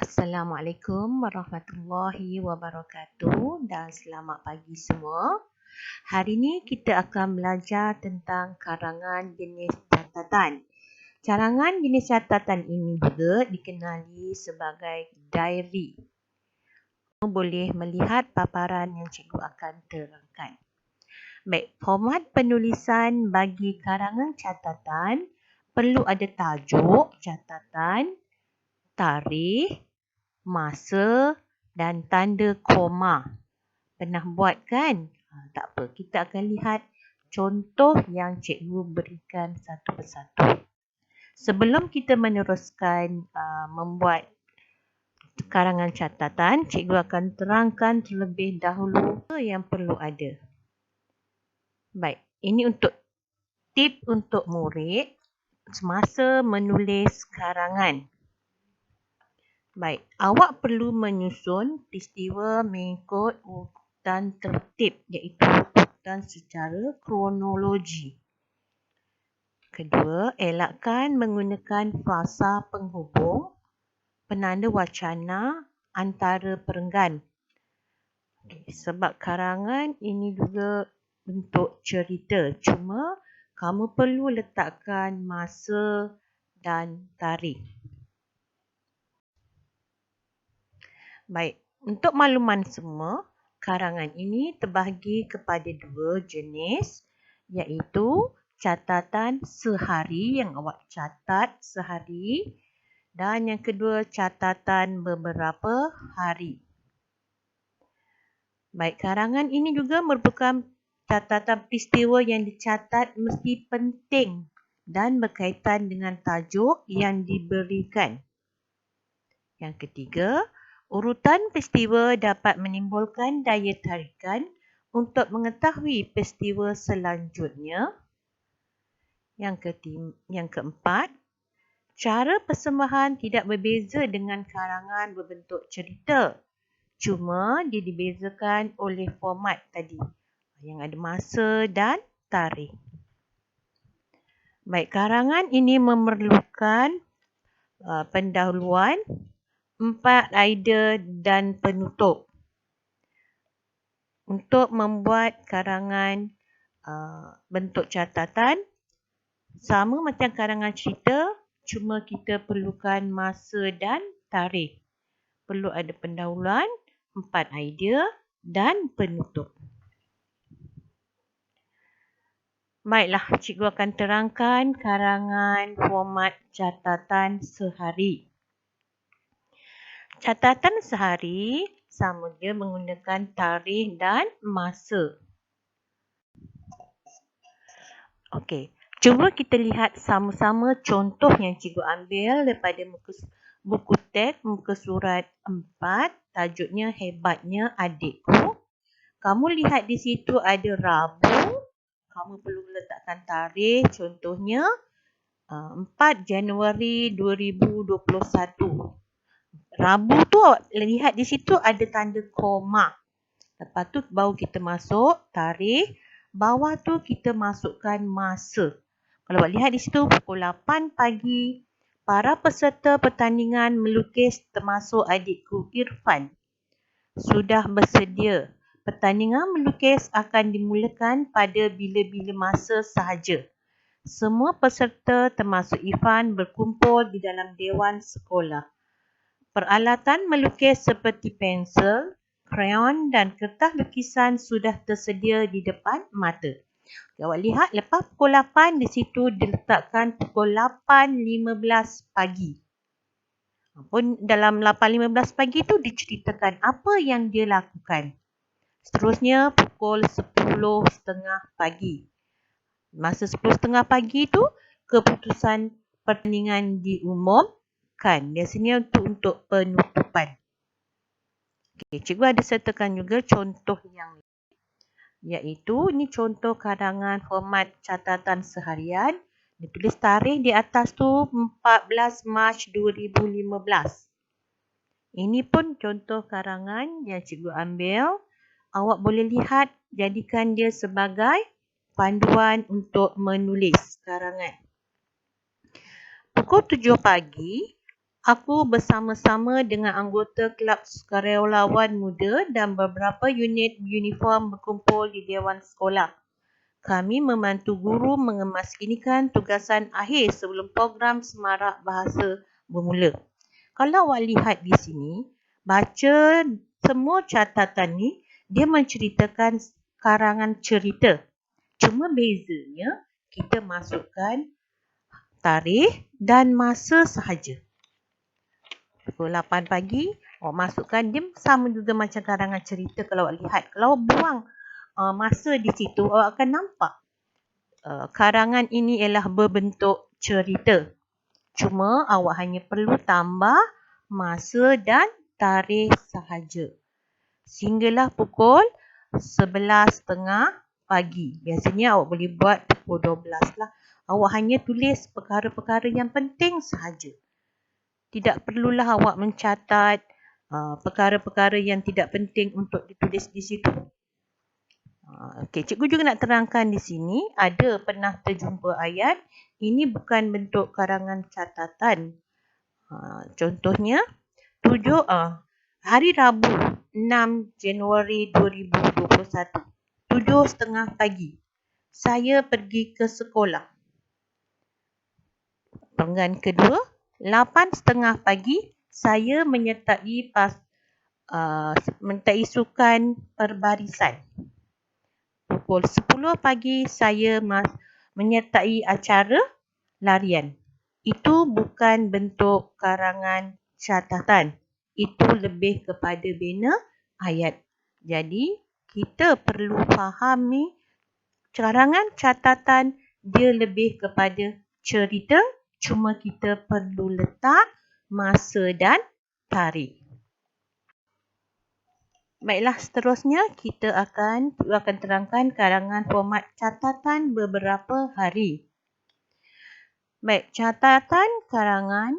Assalamualaikum warahmatullahi wabarakatuh dan selamat pagi semua. Hari ini kita akan belajar tentang karangan jenis catatan. Karangan jenis catatan ini juga dikenali sebagai diary. Boleh melihat paparan yang cikgu akan terangkan. Baik, format penulisan bagi karangan catatan perlu ada tajuk catatan, tarikh, masa dan tanda koma. Pernah buat kan? Tak apa, kita akan lihat contoh yang cikgu berikan satu persatu. Sebelum kita meneruskan membuat karangan catatan, cikgu akan terangkan terlebih dahulu apa yang perlu ada. Baik, ini untuk tip untuk murid semasa menulis karangan. Baik, awak perlu menyusun peristiwa mengikut urutan tertib iaitu urutan secara kronologi. Kedua, elakkan menggunakan frasa penghubung, penanda wacana antara perenggan. Sebab karangan ini juga bentuk cerita, cuma kamu perlu letakkan masa dan tarikh. Baik, untuk makluman semua, karangan ini terbahagi kepada dua jenis, iaitu catatan sehari yang awak catat sehari dan yang kedua catatan beberapa hari. Baik, karangan ini juga merupakan catatan peristiwa yang dicatat mesti penting dan berkaitan dengan tajuk yang diberikan. Yang ketiga, urutan peristiwa dapat menimbulkan daya tarikan untuk mengetahui peristiwa selanjutnya. Yang keempat, cara persembahan tidak berbeza dengan karangan berbentuk cerita. Cuma dia dibezakan oleh format tadi yang ada masa dan tarikh. Baik, karangan ini memerlukan pendahuluan, 4 idea dan penutup. Untuk membuat karangan bentuk catatan, sama macam karangan cerita, cuma kita perlukan masa dan tarikh. Perlu ada pendahuluan, 4 idea dan penutup. Baiklah, cikgu akan terangkan karangan format catatan sehari. Catatan sehari sama dia menggunakan tarikh dan masa. Okey, cuba kita lihat sama-sama contoh yang cikgu ambil daripada buku teks muka surat 4, tajuknya Hebatnya Adikku. Kamu lihat di situ ada Rabu, kamu perlu letakkan tarikh, contohnya 4 Januari 2021. Rabu tu lihat di situ ada tanda koma. Lepas tu baru kita masuk tarikh. Bawah tu kita masukkan masa. Kalau awak lihat di situ pukul 8 pagi. Para peserta pertandingan melukis termasuk adikku Irfan sudah bersedia. Pertandingan melukis akan dimulakan pada bila-bila masa sahaja. Semua peserta termasuk Irfan berkumpul di dalam dewan sekolah. Peralatan melukis seperti pensel, krayon dan kertas lukisan sudah tersedia di depan mata. Awak lihat lepas pukul 8 di situ diletakkan pukul 8.15 pagi. Pun dalam 8.15 pagi tu diceritakan apa yang dia lakukan. Seterusnya pukul 10.30 pagi. Masa 10.30 pagi tu keputusan pertandingan diumumkan. Biasanya untuk penutupan. Okay, cikgu ada sertakan juga contoh yang iaitu ini contoh karangan format catatan seharian. Ditulis tarikh di atas tu 14 Mac 2015. Ini pun contoh karangan yang cikgu ambil. Awak boleh lihat, jadikan dia sebagai panduan untuk menulis karangan. Pukul 7 pagi, Aku bersama-sama dengan anggota Kelab Sukarelawan Muda dan beberapa unit uniform berkumpul di Dewan Sekolah. Kami membantu guru mengemaskinkan tugasan akhir sebelum program Semarak Bahasa bermula. Kalau awak lihat di sini, baca semua catatan ni, dia menceritakan karangan cerita. Cuma bezanya, kita masukkan tarikh dan masa sahaja. Pukul 8 pagi, awak masukkan, dia sama juga macam karangan cerita kalau awak lihat. Kalau awak buang masa di situ, awak akan nampak karangan ini ialah berbentuk cerita. Cuma awak hanya perlu tambah masa dan tarikh sahaja. Sehinggalah pukul 11.30 pagi. Biasanya awak boleh buat pukul 12 lah. Awak hanya tulis perkara-perkara yang penting sahaja. Tidak perlulah awak mencatat perkara-perkara yang tidak penting untuk ditulis di situ. Okey, cikgu juga nak terangkan di sini, ada pernah terjumpa ayat, ini bukan bentuk karangan catatan. Contohnya, hari Rabu 6 Januari 2021, 7.30 pagi, saya pergi ke sekolah. Perenggan kedua, 8.30 pagi, saya menyertai sukan perbarisan. Pukul 10 pagi, saya menyertai acara larian. Itu bukan bentuk karangan catatan. Itu lebih kepada bina ayat. Jadi, kita perlu fahami karangan catatan dia lebih kepada cerita. Cuma kita perlu letak masa dan tarikh. Baiklah, seterusnya kita akan terangkan karangan format catatan beberapa hari. Baik, catatan karangan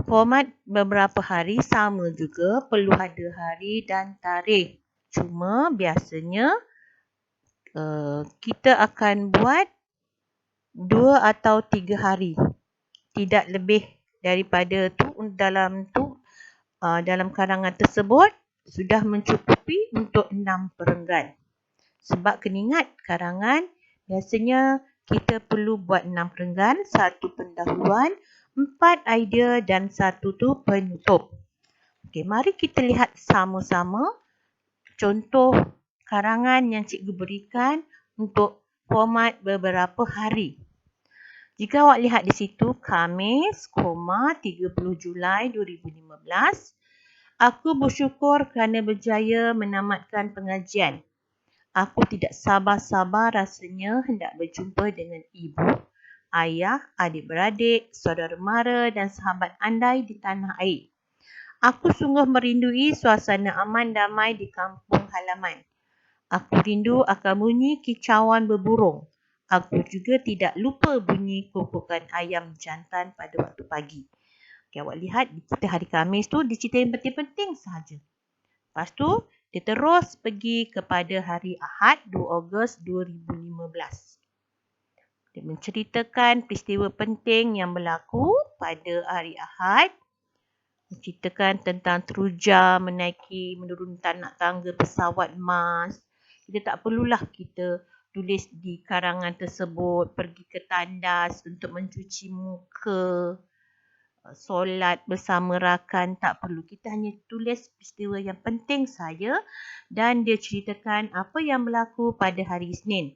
format beberapa hari sama juga, perlu ada hari dan tarikh. Cuma biasanya kita akan buat 2 atau 3 hari. Tidak lebih daripada tu dalam karangan tersebut sudah mencukupi untuk 6 perenggan. Sebab kena ingat, karangan biasanya kita perlu buat 6 perenggan, 1 pendahuluan, 4 idea dan 1 tu penutup. Okey, mari kita lihat sama-sama contoh karangan yang cikgu berikan untuk format beberapa hari. Jika awak lihat di situ, Khamis, 30 Julai 2015, aku bersyukur kerana berjaya menamatkan pengajian. Aku tidak sabar-sabar rasanya hendak berjumpa dengan ibu, ayah, adik-beradik, saudara mara dan sahabat andai di tanah air. Aku sungguh merindui suasana aman damai di kampung halaman. Aku rindu akan bunyi kicauan berburung. Aku juga tidak lupa bunyi kukukan ayam jantan pada waktu pagi. Okay, awak lihat kita hari Khamis tu dicerita yang penting-penting sahaja. Lepas tu dia terus pergi kepada hari Ahad 2 Ogos 2015. Dia menceritakan peristiwa penting yang berlaku pada hari Ahad. Menceritakan tentang teruja menurun tanak tangga pesawat Mars. Kita tak perlulah kita tulis di karangan tersebut, pergi ke tandas untuk mencuci muka, solat bersama rakan, tak perlu. Kita hanya tulis peristiwa yang penting saja dan dia ceritakan apa yang berlaku pada hari Isnin.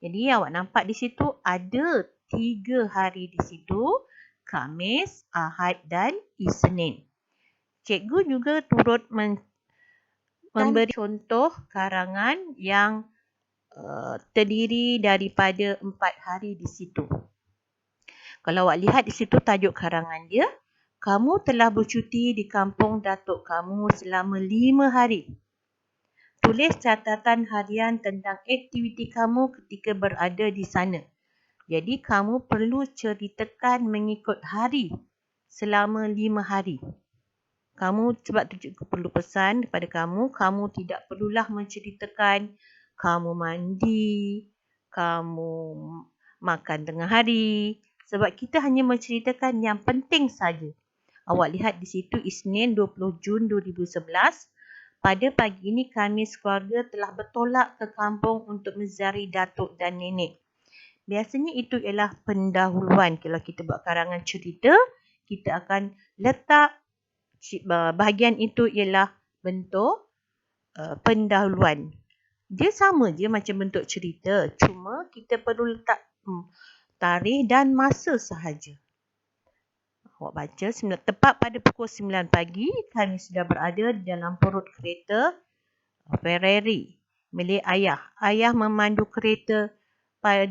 Jadi awak nampak di situ ada 3 hari di situ, Khamis, Ahad dan Isnin. Cikgu juga turut memberi contoh karangan yang terdiri daripada 4 hari di situ. Kalau awak lihat di situ tajuk karangan dia, kamu telah bercuti di kampung datuk kamu selama 5 hari. Tulis catatan harian tentang aktiviti kamu ketika berada di sana. Jadi kamu perlu ceritakan mengikut hari selama 5 hari. Kamu sebab tu cikgu perlu pesan kepada kamu tidak perlulah menceritakan kamu mandi, kamu makan tengah hari, Sebab kita hanya menceritakan yang penting saja. Awak lihat di situ Isnin 20 Jun 2011. Pada pagi ini kami sekeluarga telah bertolak ke kampung untuk menziarahi datuk dan nenek. Biasanya itu ialah pendahuluan. Kalau kita buat karangan cerita, kita akan letak bahagian itu ialah bentuk pendahuluan. Dia sama je macam bentuk cerita. Cuma kita perlu letak tarikh dan masa sahaja. Awak baca, tepat pada pukul 9 pagi, kami sudah berada di dalam perut kereta Ferrari milik ayah. Ayah memandu kereta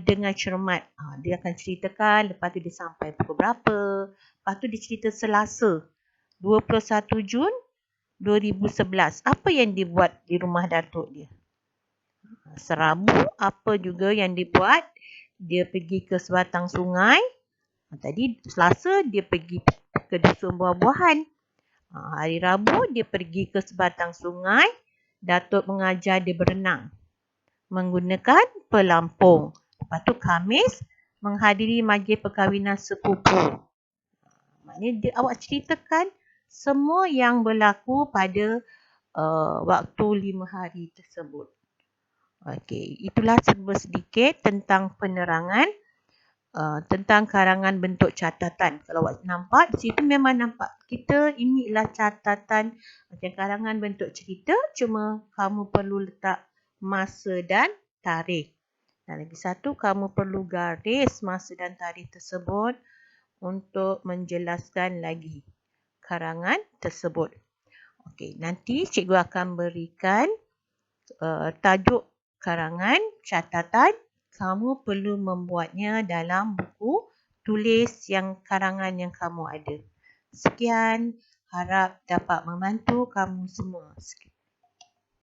dengan cermat. Dia akan ceritakan, lepas tu dia sampai pukul berapa. Lepas tu dia cerita Selasa, 21 Jun 2011. Apa yang dibuat di rumah datuk dia? Serabu, apa juga yang dibuat? Dia pergi ke sebatang sungai. Tadi Selasa dia pergi ke dusun buah-buahan. Hari Rabu dia pergi ke sebatang sungai. Datuk mengajar dia berenang menggunakan pelampung. Lepas tu Khamis menghadiri majlis perkahwinan sepupu. Maknanya awak ceritakan semua yang berlaku pada waktu 5 hari tersebut. Okey, itulah serba sedikit tentang penerangan tentang karangan bentuk catatan. Kalau awak nampak, di situ memang nampak kita inilah catatan macam karangan bentuk cerita, cuma kamu perlu letak masa dan tarikh. Dan lagi satu, kamu perlu garis masa dan tarikh tersebut untuk menjelaskan lagi karangan tersebut. Okey, nanti cikgu akan berikan tajuk karangan catatan. Kamu perlu membuatnya dalam buku tulis yang karangan yang kamu ada. Sekian, harap dapat membantu kamu semua.